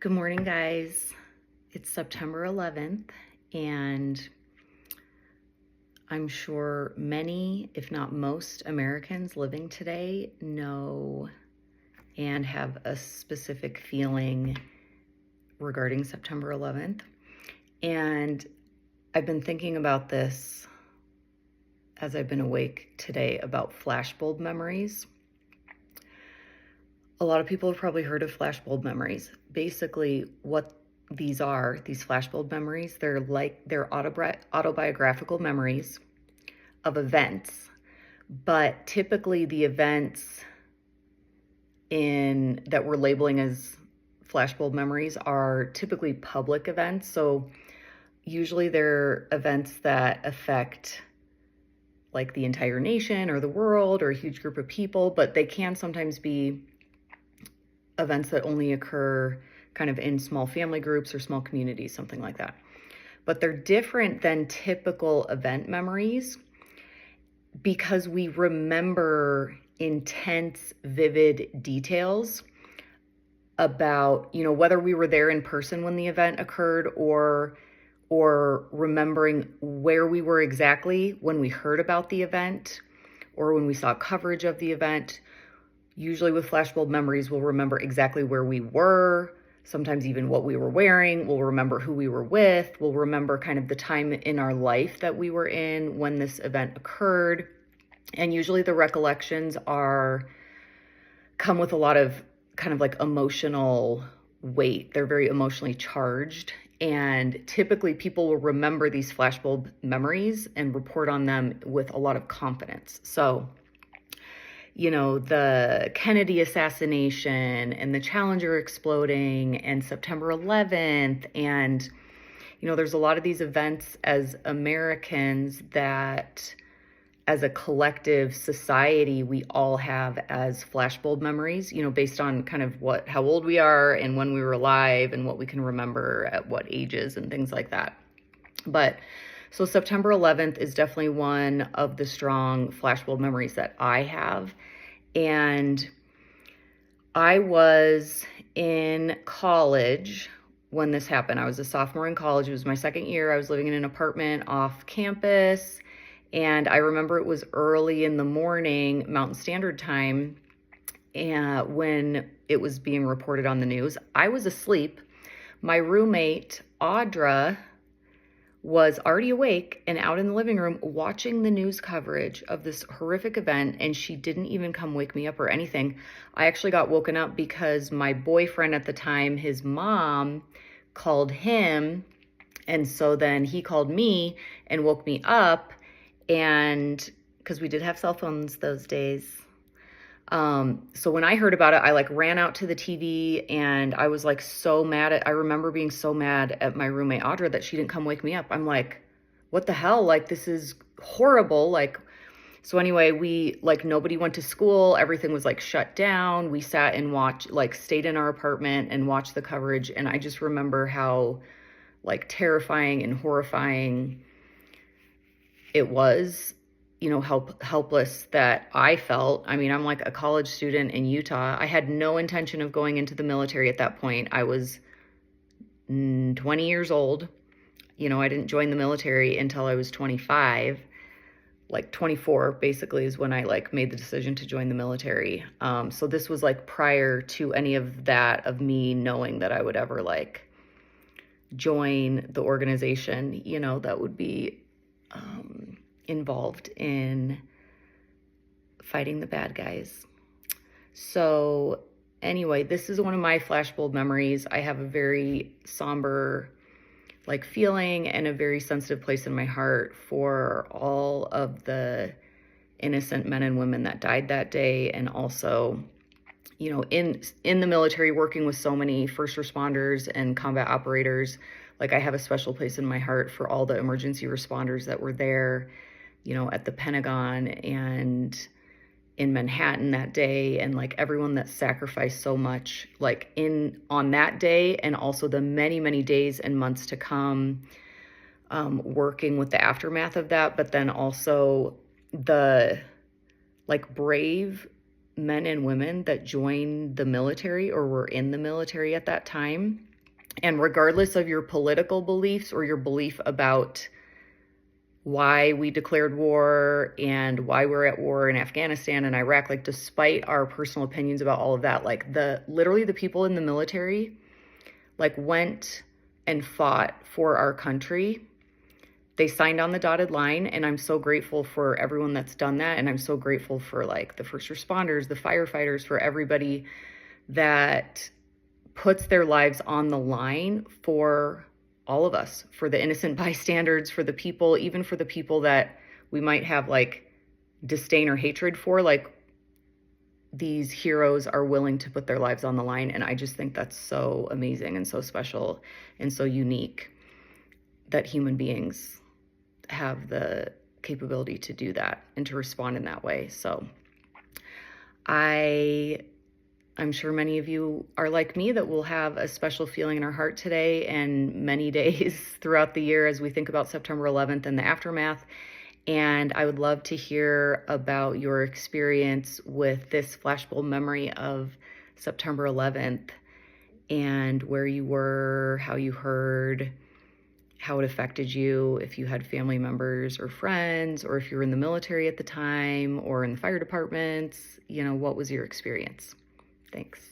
Good morning, guys. It's September 11th, and I'm sure many, if not most, Americans living today know and have a specific feeling regarding September 11th. And I've been thinking about this as I've been awake today about flashbulb memories. A lot of people have probably heard of flashbulb memories. Basically, what these flashbulb memories, they're autobiographical memories of events, but typically the events in that we're labeling as flashbulb memories are typically public events. So usually they're events that affect like the entire nation or the world or a huge group of people, but they can sometimes be events that only occur kind of in small family groups or small communities, something like that. But they're different than typical event memories because we remember intense, vivid details about, whether we were there in person when the event occurred or remembering where we were exactly when we heard about the event or when we saw coverage of the event. Usually with flashbulb memories, we'll remember exactly where we were, sometimes even what we were wearing. We'll remember who we were with. We'll remember kind of the time in our life that we were in when this event occurred. And usually the recollections come with a lot of kind of like emotional weight. They're very emotionally charged. And typically people will remember these flashbulb memories and report on them with a lot of confidence. So the Kennedy assassination and the Challenger exploding and September 11th. And, there's a lot of these events as Americans that as a collective society, we all have as flashbulb memories, based on kind of how old we are and when we were alive and what we can remember at what ages and things like that. But so September 11th is definitely one of the strong flashbulb memories that I have. And I was in college when this happened. I was a sophomore in college. It was my second year. I was living in an apartment off campus. And I remember it was early in the morning, Mountain Standard Time, and when it was being reported on the news. I was asleep. My roommate, Audra, was already awake and out in the living room watching the news coverage of this horrific event, and she didn't even come wake me up or anything. I actually got woken up because my boyfriend at the time, his mom, called him, and so then he called me and woke me up, and because we did have cell phones those days. So when I heard about it, I ran out to the TV and I was so mad I remember being so mad at my roommate Audra that she didn't come wake me up. I'm like, what the hell? This is horrible. So anyway, we nobody went to school. Everything was shut down. We sat and watched, stayed in our apartment and watched the coverage. And I just remember how terrifying and horrifying it was. Helpless that I felt. I mean, I'm a college student in Utah. I had no intention of going into the military at that point. I was 20 years old. I didn't join the military until I was 25. 24 basically is when I made the decision to join the military. So this was prior to any of that, of me knowing that I would ever join the organization, that would be involved in fighting the bad guys. So anyway, this is one of my flashbulb memories. I have a very somber feeling and a very sensitive place in my heart for all of the innocent men and women that died that day, and also in the military, working with so many first responders and combat operators. I have a special place in my heart for all the emergency responders that were there at the Pentagon and in Manhattan that day, and everyone that sacrificed so much on that day, and also the many, many days and months to come, working with the aftermath of that, but then also the brave men and women that joined the military or were in the military at that time. And regardless of your political beliefs or your belief about why we declared war and why we're at war in Afghanistan and Iraq, like despite our personal opinions about all of that, like literally the people in the military like went and fought for our country. They signed on the dotted line, and I'm so grateful for everyone that's done that. And I'm so grateful for like the first responders, the firefighters, for everybody that puts their lives on the line for all of us, for the innocent bystanders, for the people, even for the people that we might have like disdain or hatred for. Like, these heroes are willing to put their lives on the line. And I just think that's so amazing and so special and so unique that human beings have the capability to do that and to respond in that way. So I'm sure many of you are like me, that will have a special feeling in our heart today and many days throughout the year as we think about September 11th and the aftermath. And I would love to hear about your experience with this flashbulb memory of September 11th and where you were, how you heard, how it affected you, if you had family members or friends, or if you were in the military at the time or in the fire departments, what was your experience? Thanks.